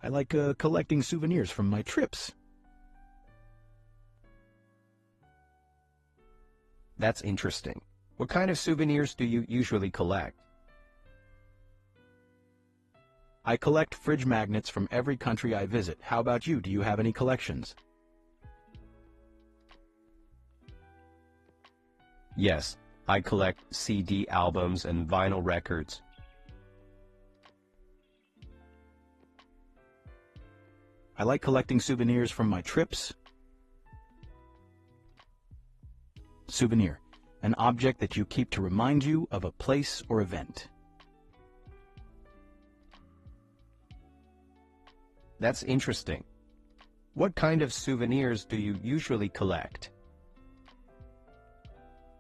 I like collecting souvenirs from my trips. That's interesting. What kind of souvenirs do you usually collect? I collect fridge magnets from every country I visit. How about you? Do you have any collections? Yes, I collect CD albums and vinyl records. I like collecting souvenirs from my trips. Souvenir, an object that you keep to remind you of a place or event. That's interesting. What kind of souvenirs do you usually collect?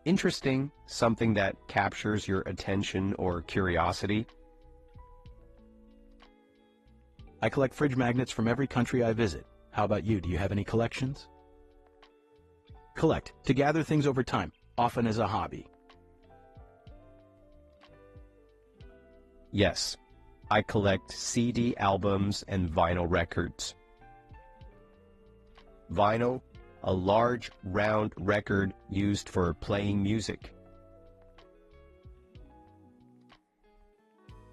Interesting, something that captures your attention or curiosity. I collect fridge magnets from every country I visit. How about you? Do you have any collections? Collect, to gather things over time, often as a hobby. Yes, I collect CD albums and vinyl records. Vinyl, a large, round record used for playing music.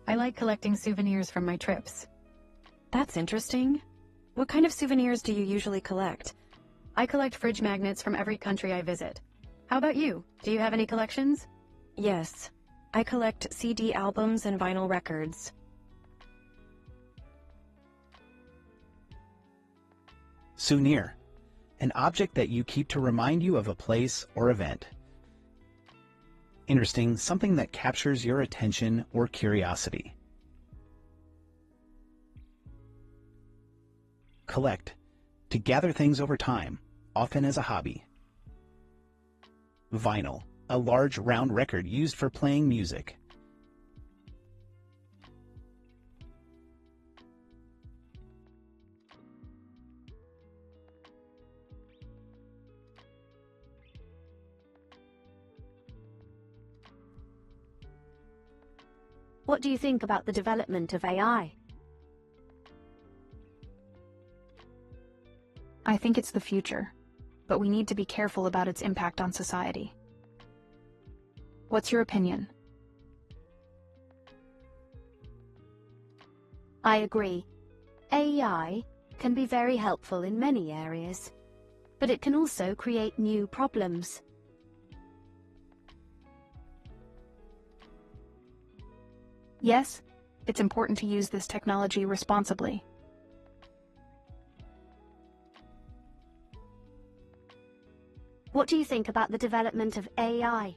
I like collecting souvenirs from my trips. That's interesting. What kind of souvenirs do you usually collect? I collect fridge magnets from every country I visit. How about you? Do you have any collections? Yes, I collect CD albums and vinyl records. Souvenir, an object that you keep to remind you of a place or event. Interesting, something that captures your attention or curiosity. Collect, to gather things over time, often as a hobby. Vinyl, a large round record used for playing music. What do you think about the development of AI? I think it's the future, but we need to be careful about its impact on society. What's your opinion? I agree. AI can be very helpful in many areas, but it can also create new problems. Yes, it's important to use this technology responsibly. What do you think about the development of AI?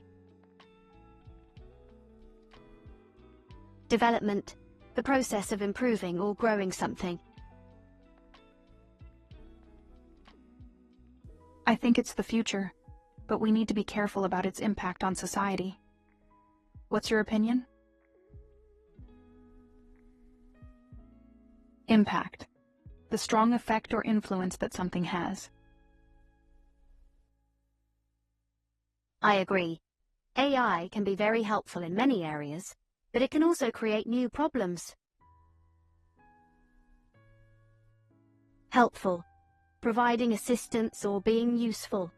Development, the process of improving or growing something. I think it's the future, but we need to be careful about its impact on society. What's your opinion? Impact, the strong effect or influence that something has. I agree. AI can be very helpful in many areas, but it can also create new problems. Helpful, providing assistance or being useful.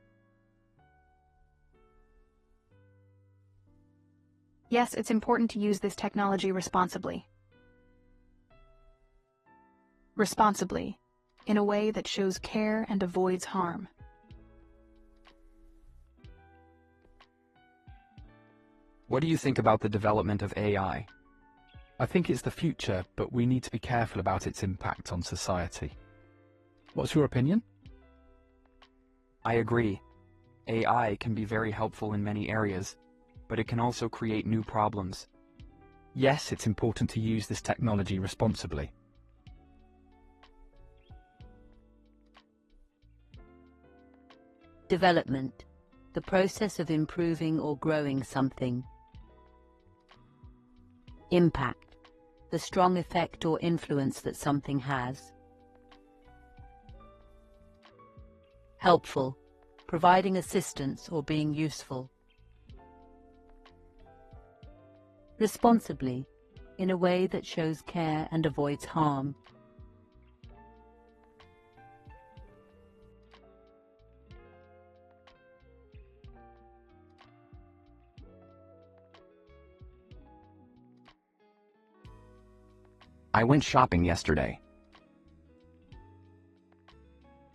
Yes, it's important to use this technology responsibly. Responsibly, in a way that shows care and avoids harm. What do you think about the development of AI? I think it's the future, but we need to be careful about its impact on society. What's your opinion? I agree. AI can be very helpful in many areas, but it can also create new problems. Yes, it's important to use this technology responsibly. Development, the process of improving or growing something. Impact, the strong effect or influence that something has. Helpful, providing assistance or being useful. Responsibly, in a way that shows care and avoids harm. I went shopping yesterday.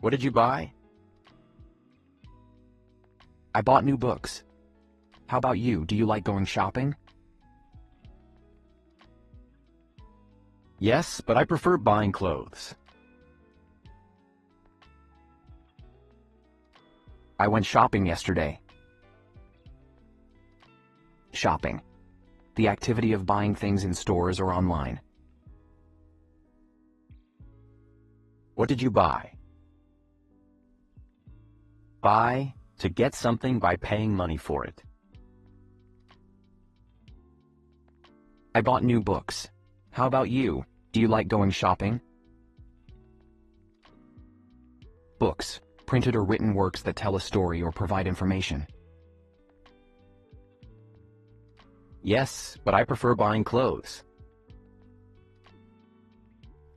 What did you buy? I bought new books. How about you? Do you like going shopping? Yes, but I prefer buying clothes. I went shopping yesterday. Shopping. The activity of buying things in stores or online. What did you buy? Buy, to get something by paying money for it. I bought new books. How about you? Do you like going shopping? Books. Printed or written works that tell a story or provide information. Yes, but I prefer buying clothes.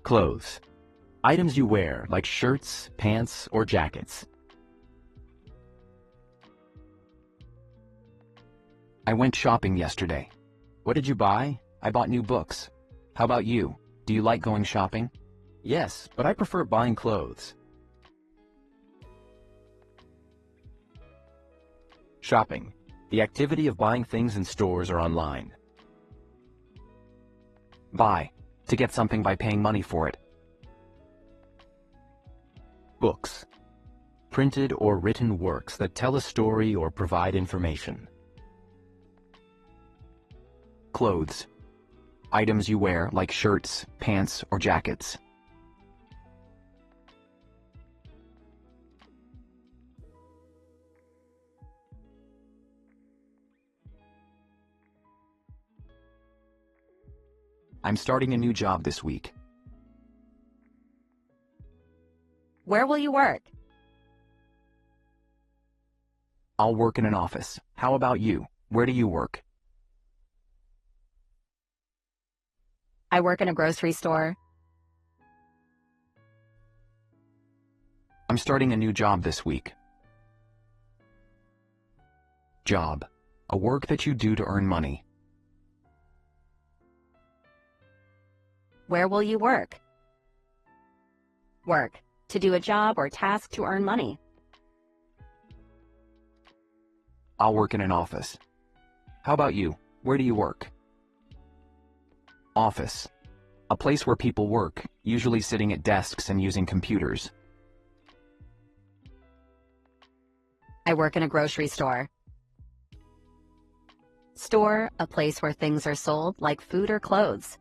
Clothes. Items you wear, like shirts, pants, or jackets. I went shopping yesterday. What did you buy? I bought new books. How about you? Do you like going shopping? Yes, but I prefer buying clothes. Shopping. The activity of buying things in stores or online. Buy. To get something by paying money for it. Books. Printed or written works that tell a story or provide information. Clothes. Items you wear, like shirts, pants, or jackets. I'm starting a new job this week. Where will you work? I'll work in an office. How about you? Where do you work? I work in a grocery store. I'm starting a new job this week. Job. A work that you do to earn money. Where will you work? Work. To do a job or task to earn money. I'll work in an office. How about you? Where do you work? Office. A place where people work, usually sitting at desks and using computers. I work in a grocery store. Store. A place where things are sold, like food or clothes.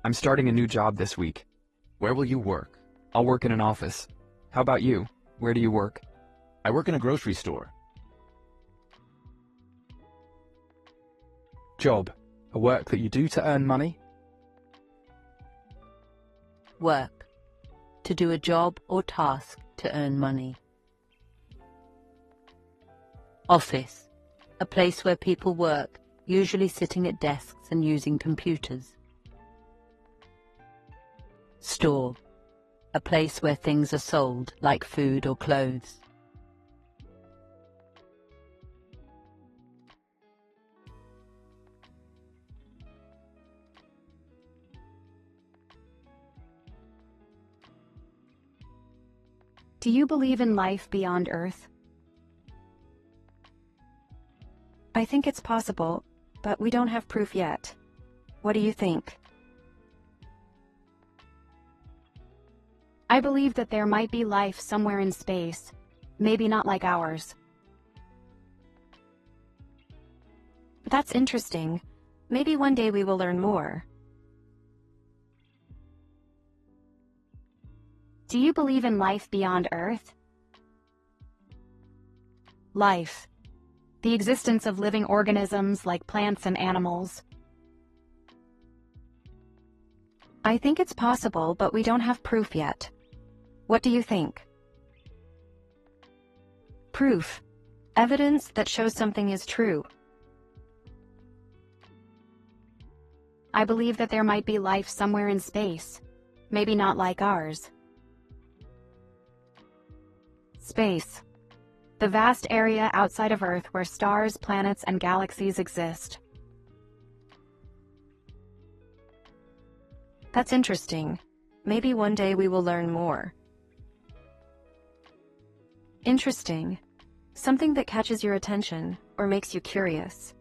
I'm starting a new job this week. Where will you work? I'll work in an office. How about you? Where do you work? I work in a grocery store. Job. A work that you do to earn money. Work. To do a job or task to earn money. Office. A place where people work, usually sitting at desks and using computers. Store. A place where things are sold, like food or clothes. Do you believe in life beyond Earth? I think it's possible, but we don't have proof yet. What do you think? I believe that there might be life somewhere in space, maybe not like ours. That's interesting. Maybe one day we will learn more. Do you believe in life beyond Earth? Life. The existence of living organisms like plants and animals. I think it's possible, but we don't have proof yet. What do you think? Proof. Evidence that shows something is true. I believe that there might be life somewhere in space, maybe not like ours. Space. The vast area outside of Earth where stars, planets, and galaxies exist. That's interesting. Maybe one day we will learn more. Interesting. Something that catches your attention or makes you curious.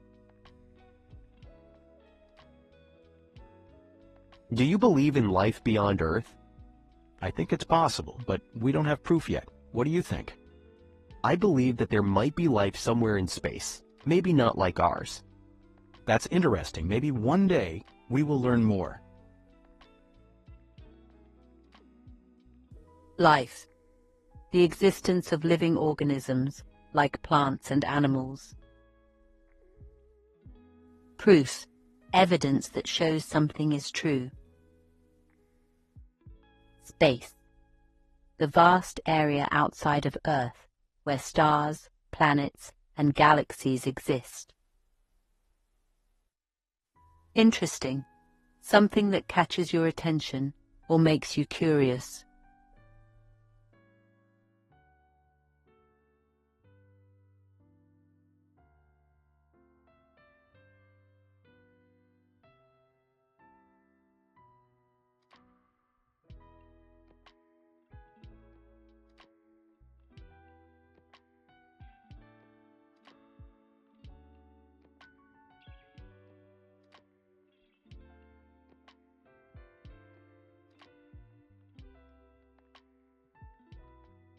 Do you believe in life beyond Earth? I think it's possible, but we don't have proof yet. What do you think? I believe that there might be life somewhere in space, maybe not like ours. That's interesting. Maybe one day we will learn more. Life. The existence of living organisms, like plants and animals. Proof. Evidence that shows something is true. Space. The vast area outside of Earth, where stars, planets, and galaxies exist. Interesting. Something that catches your attention or makes you curious.